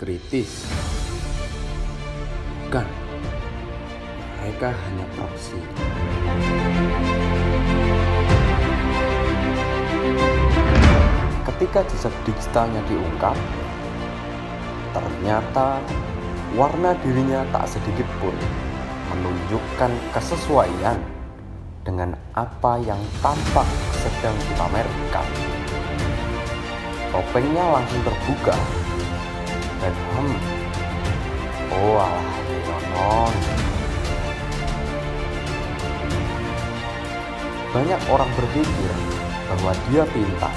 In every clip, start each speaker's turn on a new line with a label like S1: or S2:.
S1: Kritis? Bukan, mereka hanya proksi. Ketika jejak digitalnya diungkap, ternyata warna dirinya tak sedikit pun menunjukkan kesesuaian dengan apa yang tampak sedang dipamerkan. Topengnya langsung terbuka dan oh alah Leonon. Banyak orang berpikir bahwa dia pintar.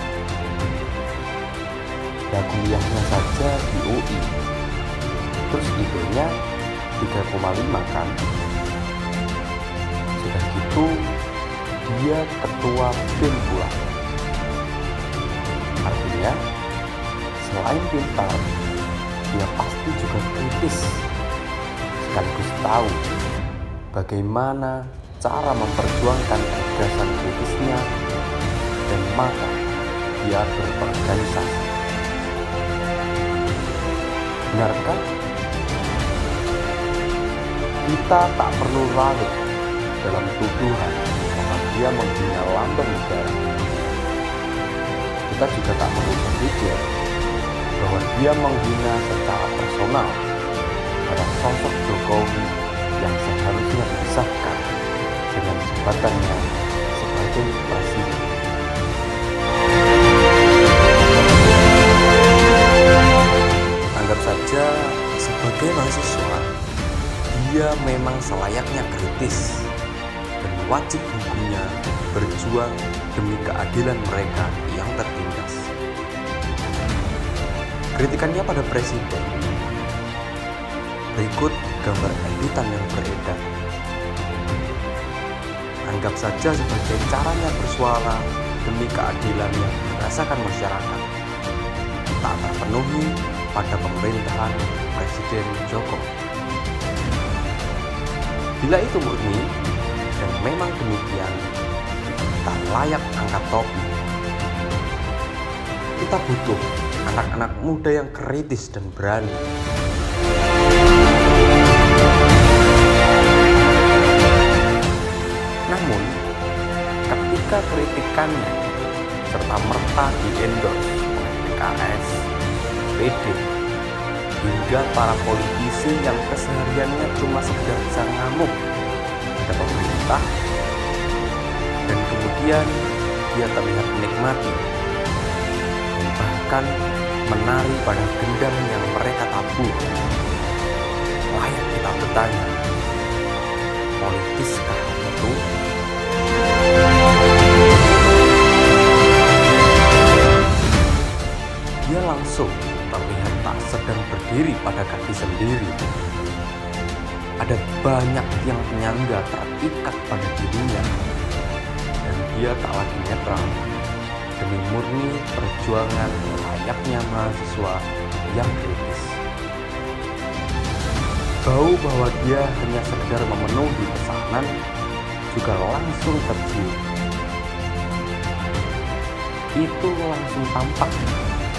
S1: Ya kuliahnya saja di UI, terus IP-nya 3,5 kan. Sudah gitu dia ketua BEM pula. Artinya selain pintar, dia pasti juga kritis, sekaligus tahu bagaimana cara memperjuangkan gagasan kritisnya, dan maka dia berorganisasi. Benarkah? Kita tak perlu larut dalam tuduhan bahwa dia menghina lambang negara. Kita juga tak perlu berpikir bahwa dia menghina secara personal pada sosok Jokowi yang seharusnya dipisahkan dengan jabatannya sebagai presiden. Anggap saja sebagai mahasiswa, dia memang selayaknya kritis dan wajib hukumnya berjuang demi keadilan mereka yang tertindas. Kritikannya pada presiden. Berikut gambar editan yang beredar. Anggap saja sebagai caranya bersuara demi keadilan yang dirasakan masyarakat tak terpenuhi pada pemerintahan Presiden Jokowi. Bila itu murni dan memang demikian, tak layak angkat topi. Kita butuh anak-anak muda yang kritis dan berani. Namun, ketika kritikannya serta merta di-endorse oleh PKS, PD, hingga para politisi yang kesehariannya cuma sekedar bisa ngamuk pada pemerintah, dan kemudian dia terlihat menikmati dan bahkan menari pada gendang yang mereka tabur. Layak kita bertanya, politiskah itu? Dia langsung terlihat tak sedang berdiri pada kaki sendiri. Ada banyak yang penyangga terikat pada dirinya, dan dia tak lagi netral demi murni perjuangan layaknya mahasiswa yang kritis. Bau bahwa dia hanya sekedar memenuhi pesanan juga langsung tercium. Itu langsung tampak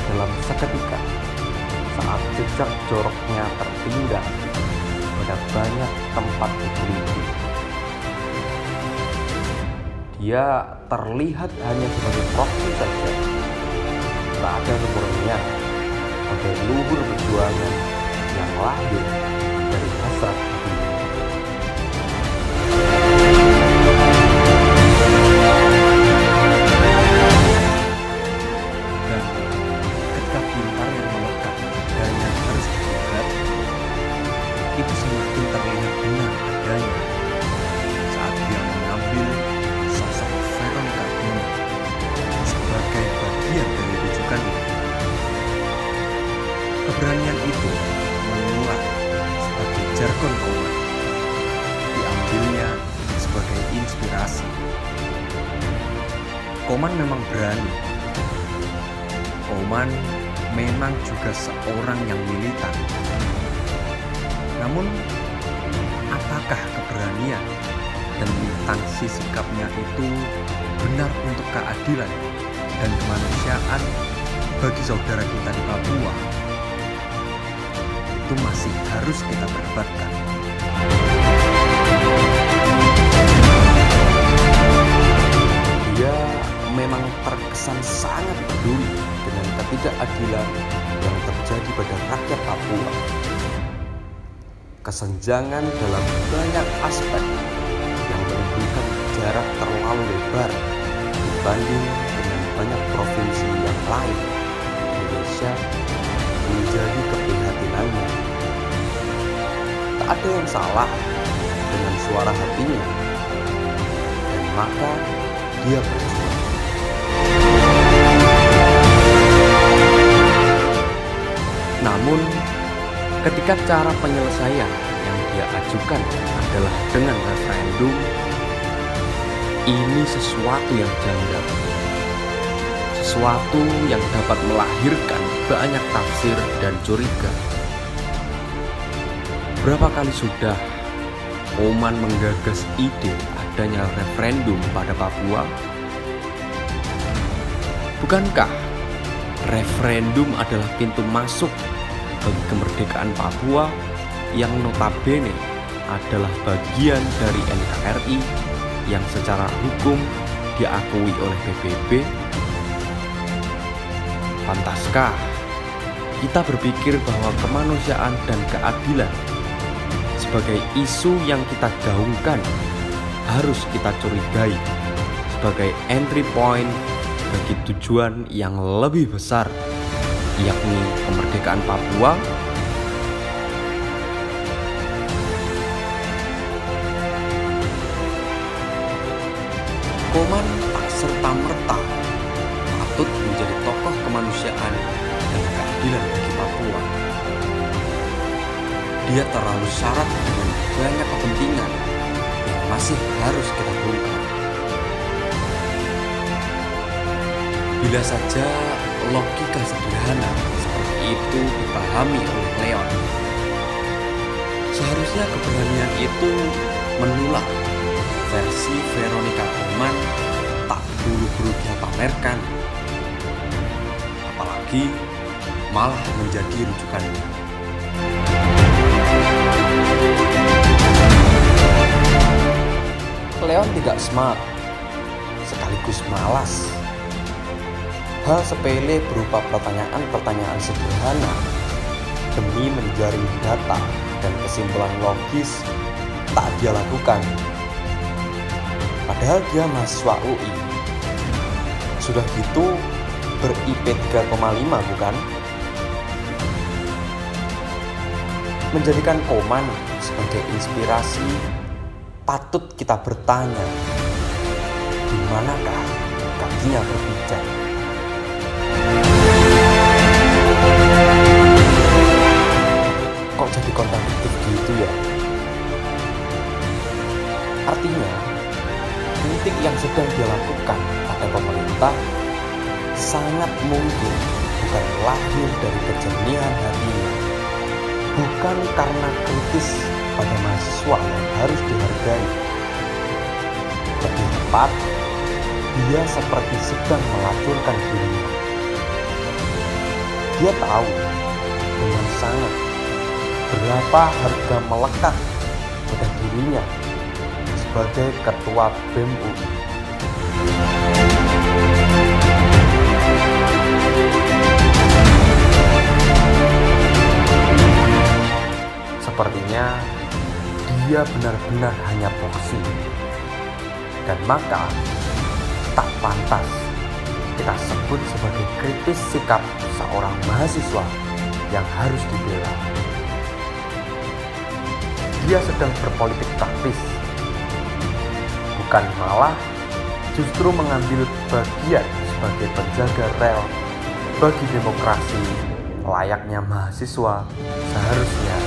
S1: dalam seketika saat jejak joroknya tertinggal pada banyak tempat utility. Dia terlihat hanya sebagai proksi saja, tak ada sempurna pada luhur perjuangan yang lahir dari hasrat hatinya. Itu semakin terlihat benar adanya saat dia mengambil sosok Veronica Boom sebagai bagian dari rujukannya. Keberanian itu menguat sebagai jargon Koman, diambilnya sebagai inspirasi. Koman memang berani. Koman memang juga seorang yang militan. Namun, apakah keberanian dan militansi sikapnya itu benar untuk keadilan?
S2: dan kemanusiaan bagi saudara kita di Papua itu masih harus kita perdebatkan.
S1: Dia memang terkesan sangat peduli dengan ketidakadilan yang terjadi pada rakyat Papua. Kesenjangan dalam banyak aspek yang menimbulkan jarak terlalu lebar dibanding dengan banyak provinsi yang lain di Indonesia menjadi keprihatinannya. Tak ada yang salah dengan suara hatinya, dan maka dia berjuang. Namun, ketika cara penyelesaian yang dia ajukan adalah dengan referendum, ini sesuatu yang janggal. Sesuatu yang dapat melahirkan banyak tafsir dan curiga. Berapa kali sudah Oman menggagas ide adanya referendum pada Papua? Bukankah referendum adalah pintu masuk bagi kemerdekaan Papua yang notabene adalah bagian dari NKRI yang secara hukum diakui oleh PBB? Pantaskah kita berpikir bahwa kemanusiaan dan keadilan sebagai isu yang kita gaungkan harus kita curigai sebagai entry point bagi tujuan yang lebih besar, yakni kemerdekaan Papua? Oman tak serta-merta patut menjadi tokoh kemanusiaan dan keadilan bagi Papua. Dia terlalu syarat dengan banyak kepentingan yang masih harus kita bongkar. Bila saja logika sederhana seperti itu dipahami oleh Leon, seharusnya keberanian itu menular versi Veronica Oman tak buru-buru dia pamerkan, apalagi malah menjadi rujukannya. Leon tidak smart, sekaligus malas. Hal sepele berupa pertanyaan-pertanyaan sederhana demi menjaring data dan kesimpulan logis tak dia lakukan. Padahal dia mahasiswa UI. Sudah gitu ber-IP 3,5 bukan? Menjadikan Oman sebagai inspirasi, patut kita bertanya, di manakah kakinya berpijak? Kok jadi kontradiktif gitu ya? Artinya, kritik yang sedang dilakukan pada pemerintah sangat mungkin bukan lahir dari kejernihan hatinya, bukan karena kritis pada mahasiswa yang harus dihargai. Lebih tepat, dia seperti sedang melacurkan dirinya. Dia tahu dengan sangat berapa harga melekat pada dirinya sebagai ketua BEM UI. Sepertinya dia benar-benar hanya porsi, dan maka tak pantas kita sebut sebagai kritis sikap seorang mahasiswa yang harus dibela. Dia sedang berpolitik praktis, bukan malah justru mengambil bagian sebagai penjaga rel bagi demokrasi layaknya mahasiswa seharusnya.